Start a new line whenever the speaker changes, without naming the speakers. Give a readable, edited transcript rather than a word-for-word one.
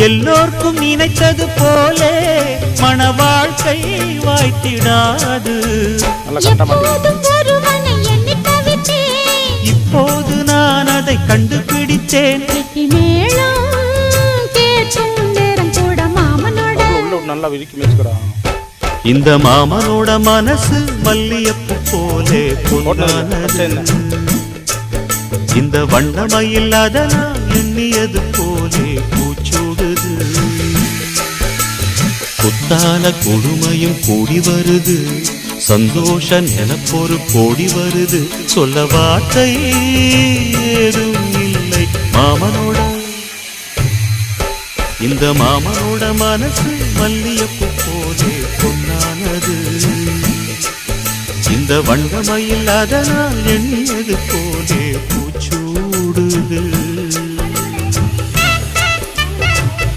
எல்லோர்க்கும் நினைத்தது போலே மன வாழ்க்கை வாய்த்திடாது. இப்போது நான் அதை கண்டுபிடித்தேன். இந்த மாமனோட மனசு மல்லியப்பு போலே பொன்னானது. இந்த வண்ணமயில் அதனால் எண்ணியது போலே பூச்சூடுது. புத்தான கொடுமையும் கூடி வருது, சந்தோஷ நினப்பொரு கோடி வருது. சொல்ல வார்த்தை ஏதும் இல்லை மாமனோட. இந்த மாமனோட மனசு மல்லியப்பு போலே பொன்னானது. இந்த வண்ணமயில் அதனால் எண்ணியது போலே பூச்சூடுது.